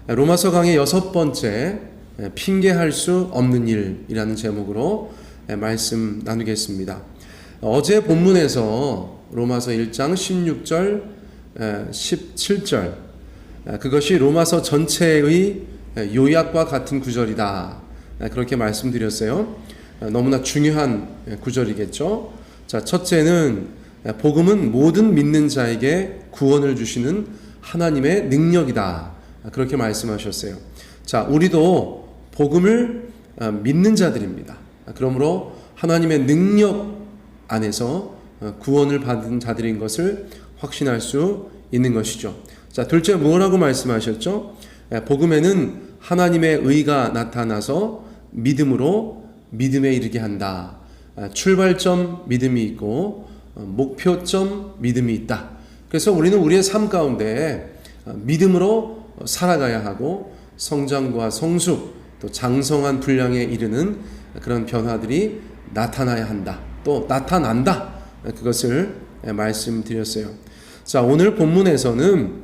로마서 강의 6번째 핑계할 수 없는 일이라는 제목으로 말씀 나누겠습니다. 어제 본문에서 로마서 1장 16절, 17절 그것이 로마서 전체의 요약과 같은 구절이다. 그렇게 말씀드렸어요. 너무나 중요한 구절이겠죠. 자, 첫째는 복음은 모든 믿는 자에게 구원을 주시는 하나님의 능력이다. 그렇게 말씀하셨어요. 자, 우리도 복음을 믿는 자들입니다. 그러므로 하나님의 능력 안에서 구원을 받은 자들인 것을 확신할 수 있는 것이죠. 자, 둘째 뭐라고 말씀하셨죠? 복음에는 하나님의 의가 나타나서 믿음으로 믿음에 이르게 한다. 출발점 믿음이 있고 목표점 믿음이 있다. 그래서 우리는 우리의 삶 가운데 믿음으로 살아가야 하고 성장과 성숙 또 장성한 분량에 이르는 그런 변화들이 나타나야 한다. 또 나타난다. 그것을 말씀드렸어요. 자, 오늘 본문에서는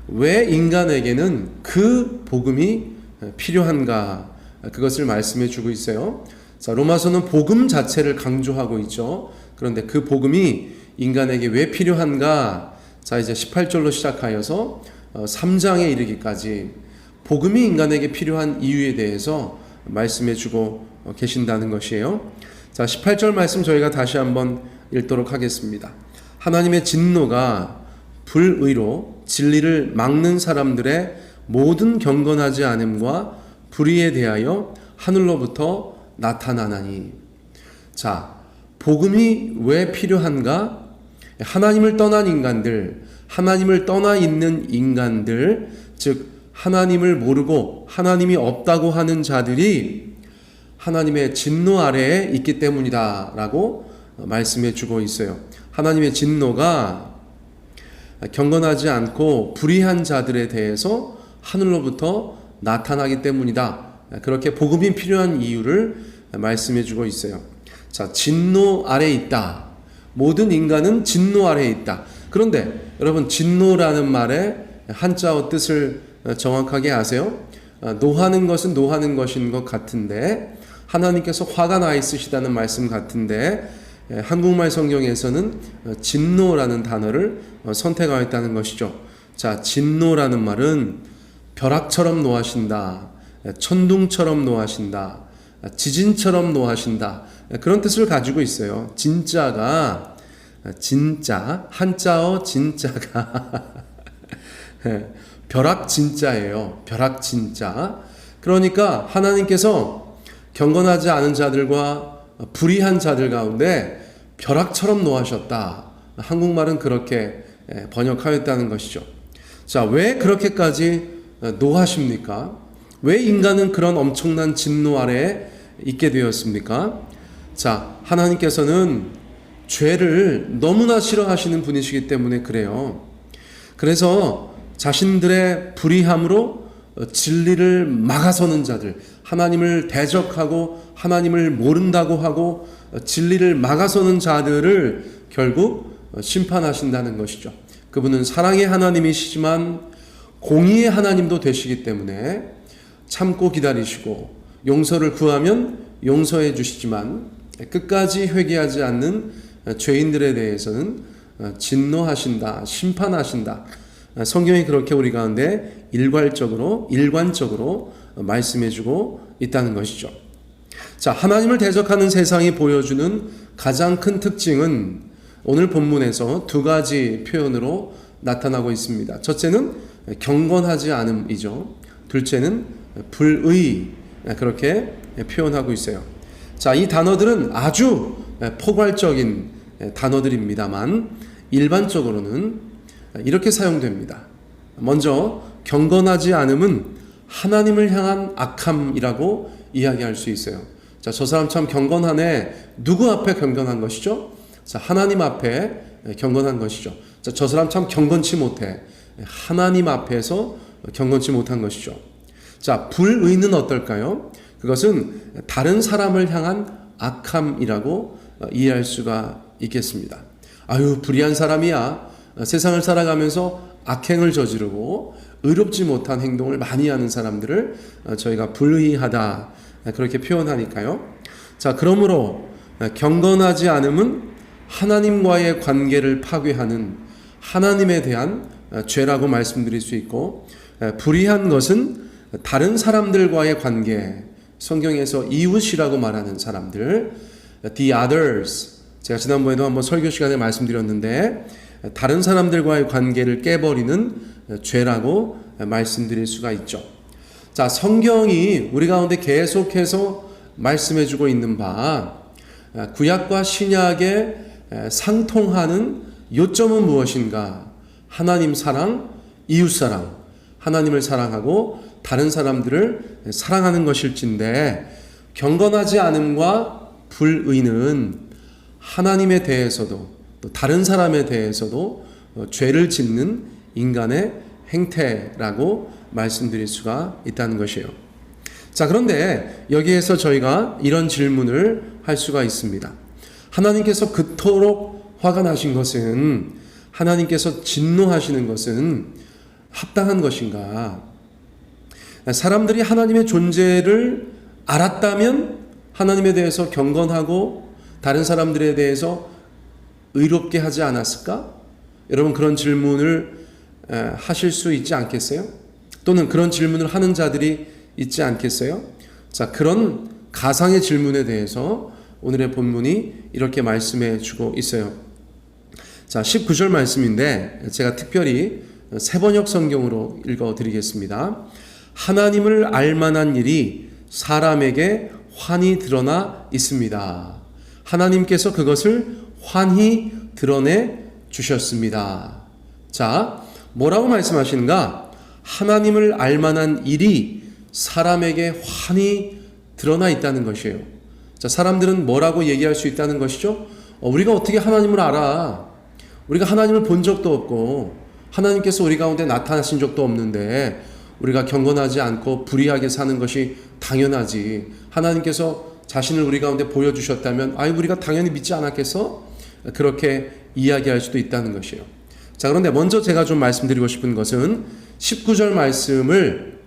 왜 인간에게는 그 복음이 필요한가 그것을 말씀해 주고 있어요. 자, 로마서는 복음 자체를 강조하고 있죠. 그런데 그 복음이 인간에게 왜 필요한가? 자, 이제 18절로 시작하여서 3장에 이르기까지 복음이 인간에게 필요한 이유에 대해서 말씀해 주고 계신다는 것이에요. 자, 18절 말씀 저희가 다시 한번 읽도록 하겠습니다. 하나님의 진노가 불의로 진리를 막는 사람들의 모든 경건하지 않음과 불의에 대하여 하늘로부터 나타나나니. 자, 복음이 왜 필요한가? 하나님을 떠난 인간들, 하나님을 떠나 있는 인간들, 즉 하나님을 모르고 하나님이 없다고 하는 자들이 하나님의 진노 아래에 있기 때문이다 라고 말씀해 주고 있어요. 하나님의 진노가 경건하지 않고 불의한 자들에 대해서 하늘로부터 나타나기 때문이다. 그렇게 복음이 필요한 이유를 말씀해 주고 있어요. 자, 진노 아래에 있다. 모든 인간은 진노 아래에 있다. 그런데 여러분, 진노라는 말의 한자어 뜻을 정확하게 아세요? 노하는 것은 노하는 것인 것 같은데 하나님께서 화가 나 있으시다는 말씀 같은데 한국말 성경에서는 진노라는 단어를 선택하였다는 것이죠. 자, 진노라는 말은 벼락처럼 노하신다, 천둥처럼 노하신다, 지진처럼 노하신다, 그런 뜻을 가지고 있어요. 진짜가, 진짜, 한자어 진짜가 벼락 진짜예요. 벼락 진짜. 그러니까 하나님께서 경건하지 않은 자들과 불의한 자들 가운데 벼락처럼 노하셨다. 한국말은 그렇게 번역하였다는 것이죠. 자, 왜 그렇게까지 노하십니까? 왜 인간은 그런 엄청난 진노 아래에 있게 되었습니까? 자, 하나님께서는 죄를 너무나 싫어하시는 분이시기 때문에 그래요. 그래서 자신들의 불의함으로 진리를 막아서는 자들, 하나님을 대적하고 하나님을 모른다고 하고 진리를 막아서는 자들을 결국 심판하신다는 것이죠. 그분은 사랑의 하나님이시지만 공의의 하나님도 되시기 때문에 참고 기다리시고 용서를 구하면 용서해 주시지만 끝까지 회개하지 않는 죄인들에 대해서는 진노하신다, 심판하신다. 성경이 그렇게 우리 가운데 일관적으로 말씀해주고 있다는 것이죠. 자, 하나님을 대적하는 세상이 보여주는 가장 큰 특징은 오늘 본문에서 두 가지 표현으로 나타나고 있습니다. 첫째는 경건하지 않음이죠. 둘째는 불의, 그렇게 표현하고 있어요. 자, 이 단어들은 아주 포괄적인 단어들입니다만 일반적으로는 이렇게 사용됩니다. 먼저 경건하지 않음은 하나님을 향한 악함이라고 이야기할 수 있어요. 자, 저 사람 참 경건하네. 누구 앞에 경건한 것이죠? 자, 하나님 앞에 경건한 것이죠. 자, 저 사람 참 경건치 못해. 하나님 앞에서 경건치 못한 것이죠. 자, 불의는 어떨까요? 그것은 다른 사람을 향한 악함이라고 이해할 수가 있겠습니다. 아유, 불의한 사람이야. 세상을 살아가면서 악행을 저지르고 의롭지 못한 행동을 많이 하는 사람들을 저희가 불의하다 그렇게 표현하니까요. 자, 그러므로 경건하지 않음은 하나님과의 관계를 파괴하는 하나님에 대한 죄라고 말씀드릴 수 있고, 불의한 것은 다른 사람들과의 관계, 성경에서 이웃이라고 말하는 사람들, the others, 제가 지난번에도 한번 설교 시간에 말씀드렸는데 다른 사람들과의 관계를 깨버리는 죄라고 말씀드릴 수가 있죠. 자, 성경이 우리 가운데 계속해서 말씀해주고 있는 바, 구약과 신약의 상통하는 요점은 무엇인가? 하나님 사랑, 이웃 사랑, 하나님을 사랑하고 다른 사람들을 사랑하는 것일진데, 경건하지 않음과 불의는 하나님에 대해서도 또 다른 사람에 대해서도 죄를 짓는 인간의 행태라고 말씀드릴 수가 있다는 것이에요. 자, 그런데 여기에서 저희가 이런 질문을 할 수가 있습니다. 하나님께서 그토록 화가 나신 것은, 하나님께서 진노하시는 것은 합당한 것인가? 사람들이 하나님의 존재를 알았다면 하나님에 대해서 경건하고 다른 사람들에 대해서 의롭게 하지 않았을까? 여러분, 그런 질문을 하실 수 있지 않겠어요? 또는 그런 질문을 하는 자들이 있지 않겠어요? 자, 그런 가상의 질문에 대해서 오늘의 본문이 이렇게 말씀해 주고 있어요. 자, 19절 말씀인데 제가 특별히 새번역 성경으로 읽어 드리겠습니다. 하나님을 알만한 일이 사람에게 환히 드러나 있습니다. 하나님께서 그것을 환히 드러내 주셨습니다. 자, 뭐라고 말씀하시는가? 하나님을 알만한 일이 사람에게 환히 드러나 있다는 것이에요. 자, 사람들은 뭐라고 얘기할 수 있다는 것이죠? 우리가 어떻게 하나님을 알아? 우리가 하나님을 본 적도 없고 하나님께서 우리 가운데 나타나신 적도 없는데 우리가 경건하지 않고 불의하게 사는 것이 당연하지. 하나님께서 자신을 우리 가운데 보여주셨다면 우리가 당연히 믿지 않았겠어? 그렇게 이야기할 수도 있다는 것이에요. 자, 그런데 먼저 제가 좀 말씀드리고 싶은 것은 19절 말씀을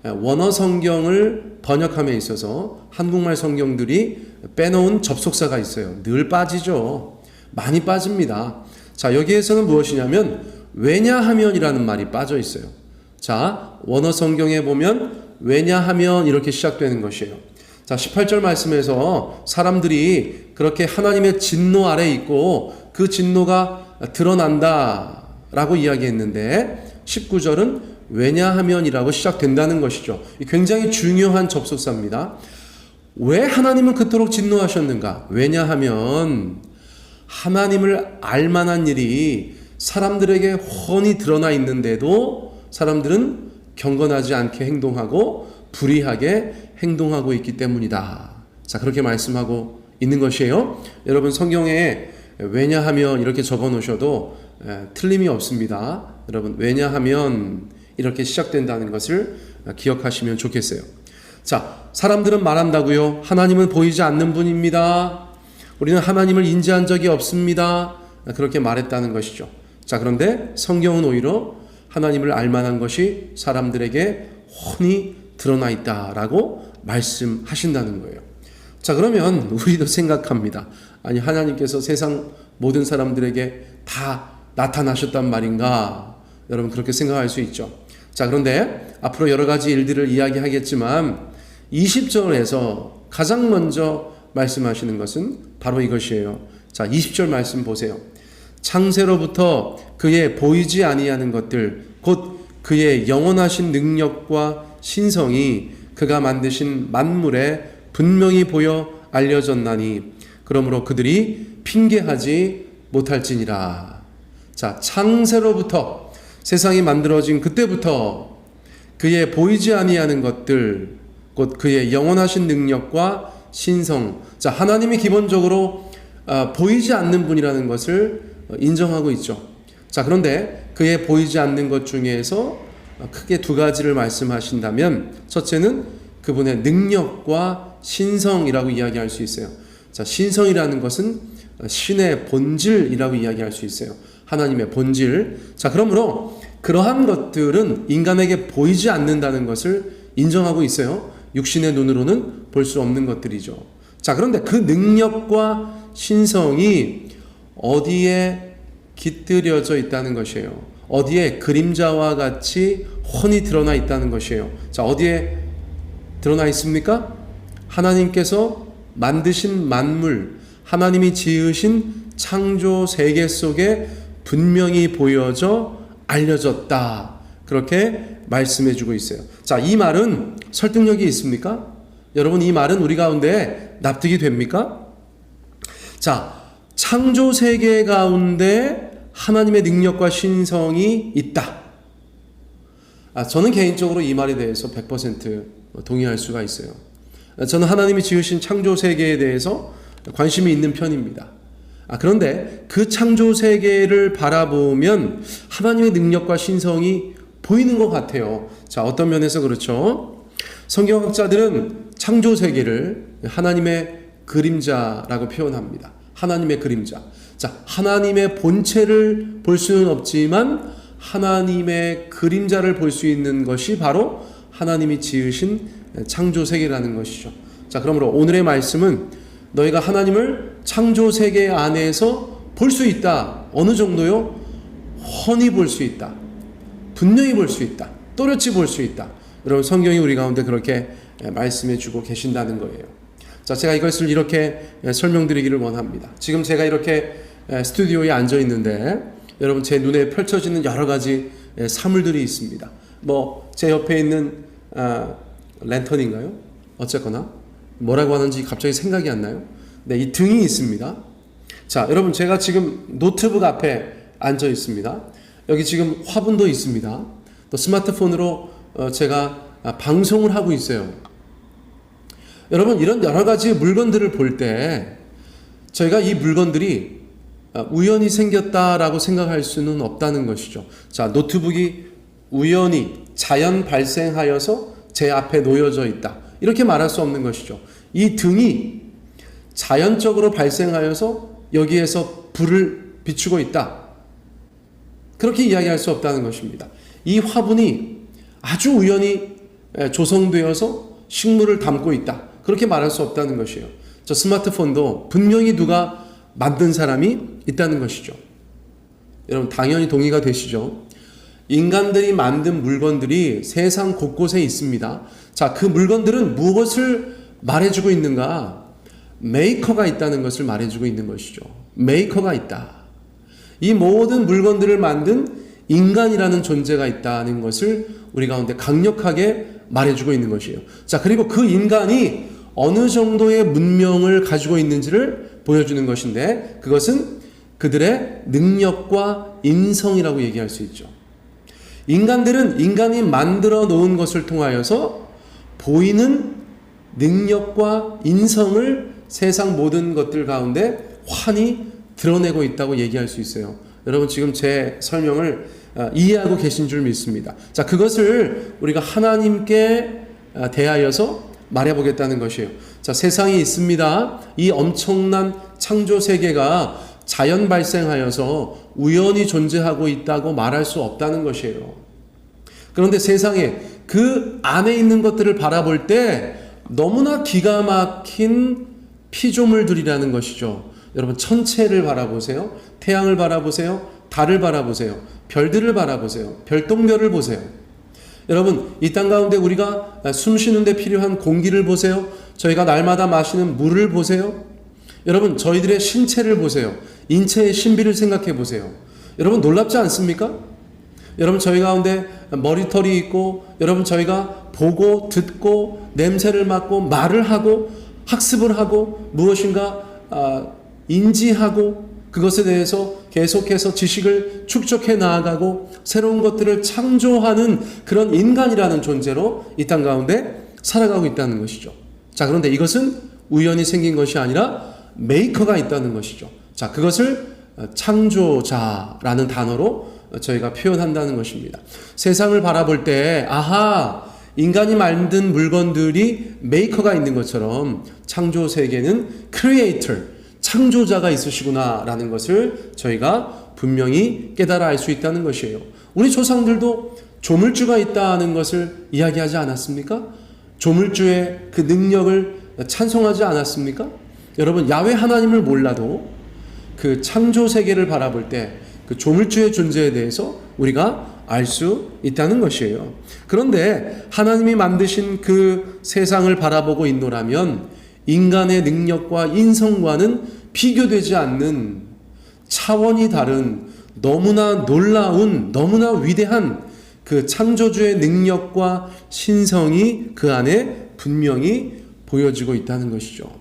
원어 성경을 번역함에 있어서 한국말 성경들이 빼놓은 접속사가 있어요. 늘 빠지죠. 많이 빠집니다. 자, 여기에서는 무엇이냐면 왜냐하면이라는 말이 빠져 있어요. 자, 원어 성경에 보면 왜냐하면 이렇게 시작되는 것이에요. 자, 18절 말씀에서 사람들이 그렇게 하나님의 진노 아래 있고 그 진노가 드러난다 라고 이야기했는데 19절은 왜냐하면이라고 시작된다는 것이죠. 굉장히 중요한 접속사입니다. 왜 하나님은 그토록 진노하셨는가? 왜냐하면 하나님을 알만한 일이 사람들에게 훤히 드러나 있는데도 사람들은 경건하지 않게 행동하고 불의하게 행동하고 있기 때문이다. 자, 그렇게 말씀하고 있는 것이에요. 여러분, 성경에 왜냐하면 이렇게 적어 놓으셔도 틀림이 없습니다. 여러분, 왜냐하면 이렇게 시작된다는 것을 기억하시면 좋겠어요. 자, 사람들은 말한다고요. 하나님은 보이지 않는 분입니다. 우리는 하나님을 인지한 적이 없습니다. 그렇게 말했다는 것이죠. 자, 그런데 성경은 오히려 하나님을 알만한 것이 사람들에게 훤히 드러나 있다라고 말씀하신다는 거예요. 자, 그러면 우리도 생각합니다. 아니, 하나님께서 세상 모든 사람들에게 다 나타나셨단 말인가? 여러분, 그렇게 생각할 수 있죠. 자, 그런데 앞으로 여러 가지 일들을 이야기하겠지만 20절에서 가장 먼저 말씀하시는 것은 바로 이것이에요. 자, 20절 말씀 보세요. 창세로부터 그의 보이지 아니하는 것들 곧 그의 영원하신 능력과 신성이 그가 만드신 만물에 분명히 보여 알려졌나니 그러므로 그들이 핑계하지 못할지니라. 자, 창세로부터 세상이 만들어진 그때부터 그의 보이지 아니하는 것들 곧 그의 영원하신 능력과 신성. 자, 하나님이 기본적으로 보이지 않는 분이라는 것을 인정하고 있죠. 자, 그런데 그의 보이지 않는 것 중에서 크게 두 가지를 말씀하신다면 첫째는 그분의 능력과 신성이라고 이야기할 수 있어요. 자, 신성이라는 것은 신의 본질이라고 이야기할 수 있어요. 하나님의 본질. 자, 그러므로 그러한 것들은 인간에게 보이지 않는다는 것을 인정하고 있어요. 육신의 눈으로는 볼 수 없는 것들이죠. 자, 그런데 그 능력과 신성이 어디에 깃들여져 있다는 것이에요. 어디에 그림자와 같이 훤히 드러나 있다는 것이에요. 자, 어디에 드러나 있습니까? 하나님께서 만드신 만물, 하나님이 지으신 창조 세계 속에 분명히 보여져 알려졌다. 그렇게 말씀해 주고 있어요. 자, 이 말은 설득력이 있습니까? 여러분, 이 말은 우리 가운데 납득이 됩니까? 자, 창조 세계 가운데 하나님의 능력과 신성이 있다. 저는 개인적으로 이 말에 대해서 100% 동의할 수가 있어요. 저는 하나님이 지으신 창조 세계에 대해서 관심이 있는 편입니다. 그런데 그 창조 세계를 바라보면 하나님의 능력과 신성이 보이는 것 같아요. 자, 어떤 면에서 그렇죠? 성경학자들은 창조 세계를 하나님의 그림자라고 표현합니다. 하나님의 그림자. 자, 하나님의 본체를 볼 수는 없지만 하나님의 그림자를 볼 수 있는 것이 바로 하나님이 지으신 창조 세계라는 것이죠. 자, 그러므로 오늘의 말씀은 너희가 하나님을 창조 세계 안에서 볼 수 있다. 어느 정도요? 훤히 볼 수 있다. 분명히 볼 수 있다. 또렷이 볼 수 있다. 여러분, 성경이 우리 가운데 그렇게 말씀해 주고 계신다는 거예요. 자, 제가 이것을 이렇게 설명드리기를 원합니다. 지금 제가 이렇게 스튜디오에 앉아 있는데 여러분, 제 눈에 펼쳐지는 여러 가지 사물들이 있습니다. 제 옆에 있는 랜턴인가요? 어쨌거나 뭐라고 하는지 갑자기 생각이 안 나요. 네, 이 등이 있습니다. 자, 여러분, 제가 지금 노트북 앞에 앉아 있습니다. 여기 지금 화분도 있습니다. 또 스마트폰으로 제가 방송을 하고 있어요. 여러분, 이런 여러 가지 물건들을 볼 때 저희가 이 물건들이 우연히 생겼다라고 생각할 수는 없다는 것이죠. 자, 노트북이 우연히 자연 발생하여서 제 앞에 놓여져 있다. 이렇게 말할 수 없는 것이죠. 이 등이 자연적으로 발생하여서 여기에서 불을 비추고 있다. 그렇게 이야기할 수 없다는 것입니다. 이 화분이 아주 우연히 조성되어서 식물을 담고 있다. 그렇게 말할 수 없다는 것이에요. 저 스마트폰도 분명히 누가 만든 사람이 있다는 것이죠. 여러분, 당연히 동의가 되시죠? 인간들이 만든 물건들이 세상 곳곳에 있습니다. 자, 그 물건들은 무엇을 말해주고 있는가? 메이커가 있다는 것을 말해주고 있는 것이죠. 메이커가 있다. 이 모든 물건들을 만든 인간이라는 존재가 있다는 것을 우리 가운데 강력하게 말해주고 있는 것이에요. 자, 그리고 그 인간이 어느 정도의 문명을 가지고 있는지를 보여주는 것인데 그것은 그들의 능력과 인성이라고 얘기할 수 있죠. 인간들은 인간이 만들어 놓은 것을 통하여서 보이는 능력과 인성을 세상 모든 것들 가운데 환히 드러내고 있다고 얘기할 수 있어요. 여러분, 지금 제 설명을 이해하고 계신 줄 믿습니다. 자, 그것을 우리가 하나님께 대하여서 말해보겠다는 것이에요. 자, 세상이 있습니다. 이 엄청난 창조 세계가 자연 발생하여서 우연히 존재하고 있다고 말할 수 없다는 것이에요. 그런데 세상에 그 안에 있는 것들을 바라볼 때 너무나 기가 막힌 피조물들이라는 것이죠. 여러분, 천체를 바라보세요. 태양을 바라보세요. 달을 바라보세요. 별들을 바라보세요. 별똥별을 보세요. 여러분, 이 땅 가운데 우리가 숨 쉬는데 필요한 공기를 보세요. 저희가 날마다 마시는 물을 보세요. 여러분, 저희들의 신체를 보세요. 인체의 신비를 생각해 보세요. 여러분, 놀랍지 않습니까? 여러분, 저희 가운데 머리털이 있고, 여러분, 저희가 보고 듣고 냄새를 맡고 말을 하고 학습을 하고 무엇인가 인지하고 그것에 대해서 계속해서 지식을 축적해 나아가고 새로운 것들을 창조하는 그런 인간이라는 존재로 이 땅 가운데 살아가고 있다는 것이죠. 자, 그런데 이것은 우연히 생긴 것이 아니라 메이커가 있다는 것이죠. 자, 그것을 창조자라는 단어로 저희가 표현한다는 것입니다. 세상을 바라볼 때 아하, 인간이 만든 물건들이 메이커가 있는 것처럼 창조 세계는 크리에이터, 창조자가 있으시구나 라는 것을 저희가 분명히 깨달아 알 수 있다는 것이에요. 우리 조상들도 조물주가 있다는 것을 이야기하지 않았습니까? 조물주의 그 능력을 찬송하지 않았습니까? 여러분, 야훼 하나님을 몰라도 그 창조 세계를 바라볼 때 그 조물주의 존재에 대해서 우리가 알 수 있다는 것이에요. 그런데 하나님이 만드신 그 세상을 바라보고 있노라면 인간의 능력과 인성과는 비교되지 않는 차원이 다른 너무나 놀라운, 너무나 위대한 그 창조주의 능력과 신성이 그 안에 분명히 보여지고 있다는 것이죠.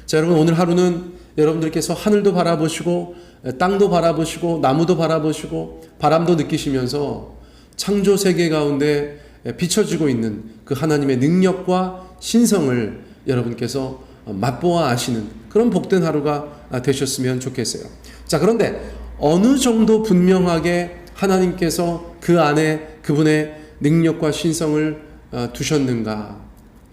자, 여러분, 오늘 하루는 여러분들께서 하늘도 바라보시고 땅도 바라보시고 나무도 바라보시고 바람도 느끼시면서 창조 세계 가운데 비춰지고 있는 그 하나님의 능력과 신성을 여러분께서 맛보아 아시는 그런 복된 하루가 되셨으면 좋겠어요. 자, 그런데 어느 정도 분명하게 하나님께서 그 안에 그분의 능력과 신성을 두셨는가?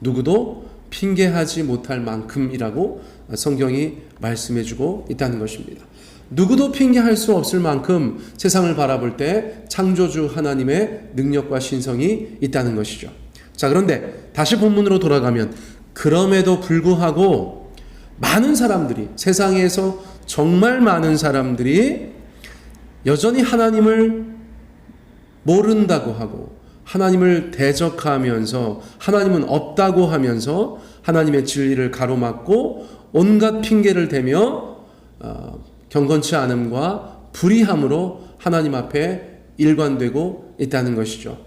누구도 핑계하지 못할 만큼이라고 성경이 말씀해주고 있다는 것입니다. 누구도 핑계할 수 없을 만큼 세상을 바라볼 때 창조주 하나님의 능력과 신성이 있다는 것이죠. 자, 그런데 다시 본문으로 돌아가면 그럼에도 불구하고 많은 사람들이, 세상에서 정말 많은 사람들이 여전히 하나님을 모른다고 하고 하나님을 대적하면서 하나님은 없다고 하면서 하나님의 진리를 가로막고 온갖 핑계를 대며 경건치 않음과 불의함으로 하나님 앞에 일관되고 있다는 것이죠.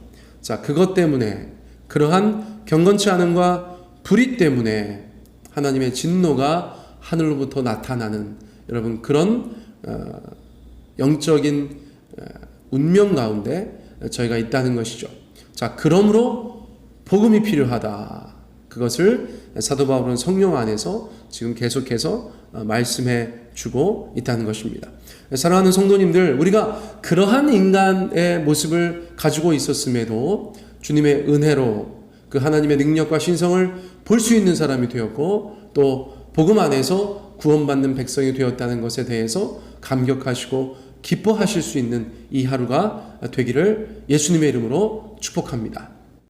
자, 그것 때문에, 그러한 경건치 않음과 불의 때문에 하나님의 진노가 하늘로부터 나타나는 여러분 그런 영적인 운명 가운데 저희가 있다는 것이죠. 자, 그러므로 복음이 필요하다. 그것을 사도 바울은 성령 안에서 지금 계속해서 말씀해 주고 있다는 것입니다. 사랑하는 성도님들, 우리가 그러한 인간의 모습을 가지고 있었음에도 주님의 은혜로 그 하나님의 능력과 신성을 볼 수 있는 사람이 되었고 또 복음 안에서 구원받는 백성이 되었다는 것에 대해서 감격하시고 기뻐하실 수 있는 이 하루가 되기를 예수님의 이름으로 축복합니다.